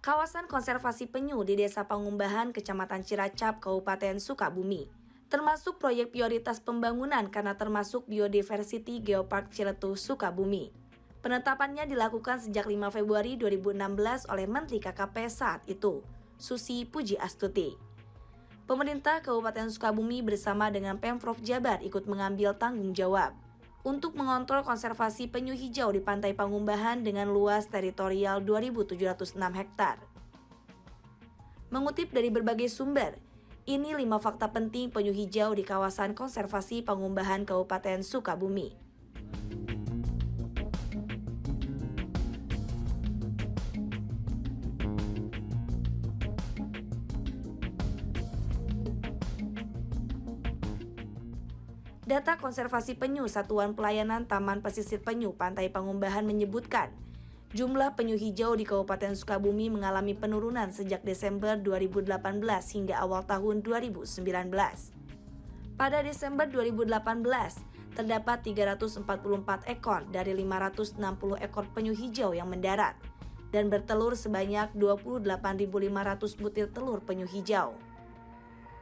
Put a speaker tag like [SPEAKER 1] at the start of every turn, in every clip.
[SPEAKER 1] Kawasan konservasi penyu di Desa Pangumbahan, Kecamatan Ciracap, Kabupaten Sukabumi, termasuk proyek prioritas pembangunan karena termasuk Biodiversity Geopark Ciletuh, Sukabumi. Penetapannya dilakukan sejak 5 Februari 2016 oleh Menteri KKP saat itu, Susi Pujiastuti. Pemerintah Kabupaten Sukabumi bersama dengan Pemprov Jabar ikut mengambil tanggung jawab untuk mengontrol konservasi penyu hijau di Pantai Pangumbahan dengan luas teritorial 2.706 hektar. Mengutip dari berbagai sumber, ini 5 fakta penting penyu hijau di kawasan konservasi Pangumbahan Kabupaten Sukabumi. Data Konservasi Penyu Satuan Pelayanan Taman Pesisir Penyu Pantai Pangumbahan menyebutkan, jumlah penyu hijau di Kabupaten Sukabumi mengalami penurunan sejak Desember 2018 hingga awal tahun 2019. Pada Desember 2018, terdapat 344 ekor dari 560 ekor penyu hijau yang mendarat dan bertelur sebanyak 28.500 butir telur penyu hijau.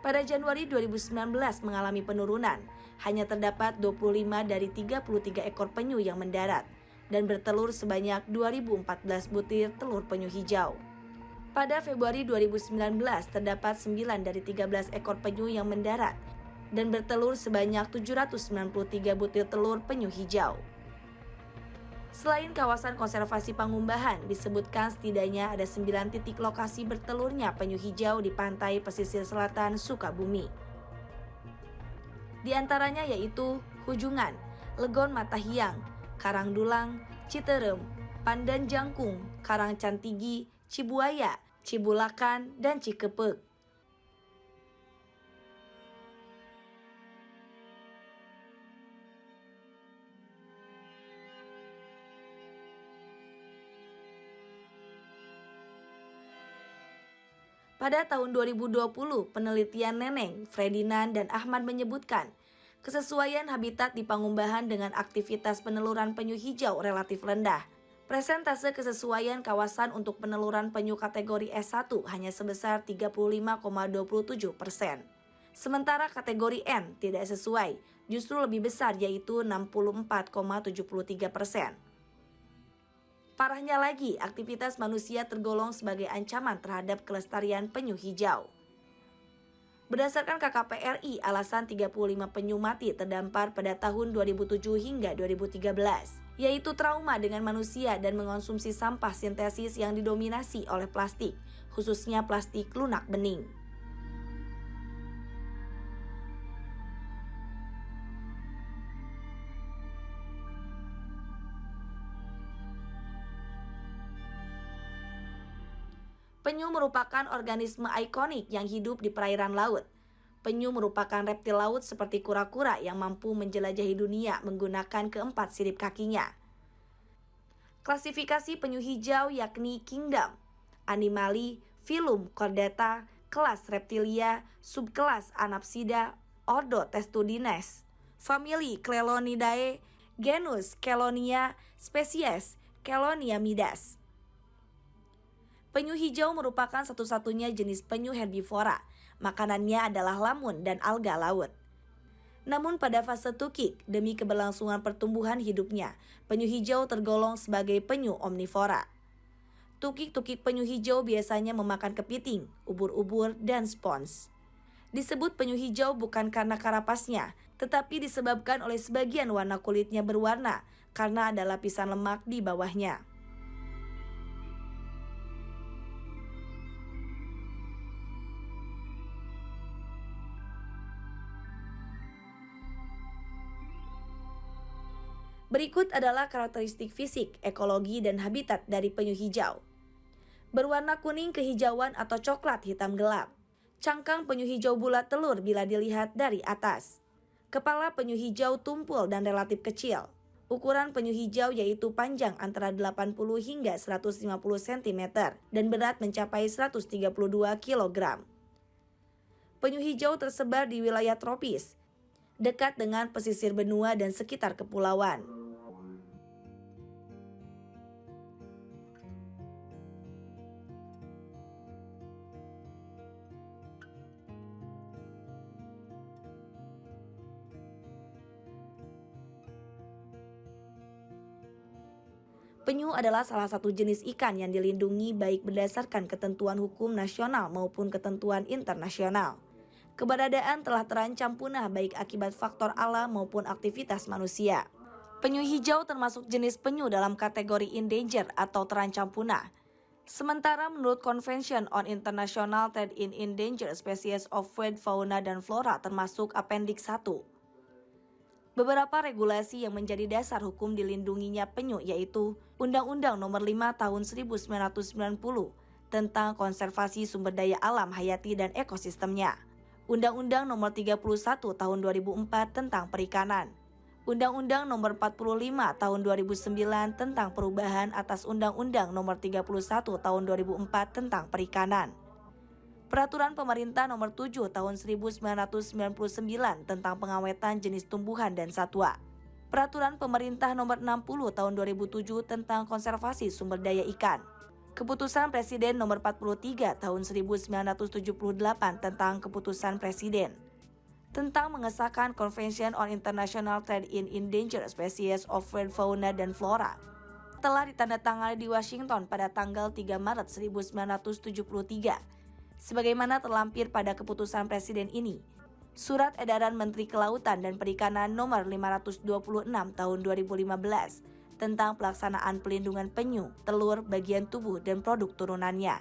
[SPEAKER 1] Pada Januari 2019 mengalami penurunan, hanya terdapat 25 dari 33 ekor penyu yang mendarat dan bertelur sebanyak 2.014 butir telur penyu hijau. Pada Februari 2019 terdapat 9 dari 13 ekor penyu yang mendarat dan bertelur sebanyak 793 butir telur penyu hijau. Selain kawasan konservasi Pangumbahan, disebutkan setidaknya ada 9 titik lokasi bertelurnya penyu hijau di pantai pesisir selatan Sukabumi. Di antaranya yaitu Hujungan, Legon Matahiang, Karangdulang, Citerem, Pandan Jangkung, Karang Cantigi, Cibuaya, Cibulakan, dan Cikepek. Pada tahun 2020, penelitian Neneng, Ferdinand, dan Ahmad menyebutkan kesesuaian habitat di Pangumbahan dengan aktivitas peneluran penyu hijau relatif rendah. Presentase kesesuaian kawasan untuk peneluran penyu kategori S1 hanya sebesar 35,27%. Sementara kategori N tidak sesuai, justru lebih besar yaitu 64,73%. Parahnya lagi, aktivitas manusia tergolong sebagai ancaman terhadap kelestarian penyu hijau. Berdasarkan KKP RI, alasan 35 penyu mati terdampar pada tahun 2007 hingga 2013, yaitu trauma dengan manusia dan mengonsumsi sampah sintesis yang didominasi oleh plastik, khususnya plastik lunak bening. Penyu merupakan organisme ikonik yang hidup di perairan laut. Penyu merupakan reptil laut seperti kura-kura yang mampu menjelajahi dunia menggunakan keempat sirip kakinya. Klasifikasi penyu hijau yakni Kingdom, Animali, Phylum Chordata, kelas Reptilia, subkelas Anapsida, ordo Testudines, famili Chelonidae, genus Chelonia, spesies Cheloniamidas. Penyu hijau merupakan satu-satunya jenis penyu herbivora. Makanannya adalah lamun dan alga laut. Namun pada fase tukik, demi keberlangsungan pertumbuhan hidupnya, penyu hijau tergolong sebagai penyu omnivora. Tukik-tukik penyu hijau biasanya memakan kepiting, ubur-ubur, dan spons. Disebut penyu hijau bukan karena karapasnya, tetapi disebabkan oleh sebagian warna kulitnya berwarna karena ada lapisan lemak di bawahnya. Berikut adalah karakteristik fisik, ekologi, dan habitat dari penyu hijau. Berwarna kuning kehijauan atau coklat hitam gelap. Cangkang penyu hijau bulat telur bila dilihat dari atas. Kepala penyu hijau tumpul dan relatif kecil. Ukuran penyu hijau yaitu panjang antara 80 hingga 150 cm dan berat mencapai 132 kg. Penyu hijau tersebar di wilayah tropis, dekat dengan pesisir benua dan sekitar kepulauan. Penyu adalah salah satu jenis ikan yang dilindungi baik berdasarkan ketentuan hukum nasional maupun ketentuan internasional. Keberadaan telah terancam punah baik akibat faktor alam maupun aktivitas manusia. Penyu hijau termasuk jenis penyu dalam kategori endangered atau terancam punah. Sementara menurut Convention on International Trade in Endangered Species of Wild Fauna dan Flora termasuk Appendix 1. Beberapa regulasi yang menjadi dasar hukum dilindunginya penyu yaitu Undang-Undang Nomor 5 Tahun 1990 tentang Konservasi Sumber Daya Alam Hayati dan Ekosistemnya, Undang-Undang Nomor 31 Tahun 2004 tentang Perikanan, Undang-Undang Nomor 45 Tahun 2009 tentang perubahan atas Undang-Undang Nomor 31 Tahun 2004 tentang Perikanan, Peraturan Pemerintah Nomor 7 Tahun 1999 tentang pengawetan jenis tumbuhan dan satwa, Peraturan Pemerintah Nomor 60 Tahun 2007 tentang konservasi sumber daya ikan, Keputusan Presiden Nomor 43 Tahun 1978 tentang Keputusan Presiden tentang mengesahkan Convention on International Trade in Endangered Species of Wild Fauna dan Flora telah ditandatangani di Washington pada tanggal 3 Maret 1973. Sebagaimana terlampir pada keputusan Presiden ini, Surat Edaran Menteri Kelautan dan Perikanan Nomor 526 Tahun 2015 tentang pelaksanaan pelindungan penyu, telur, bagian tubuh, dan produk turunannya.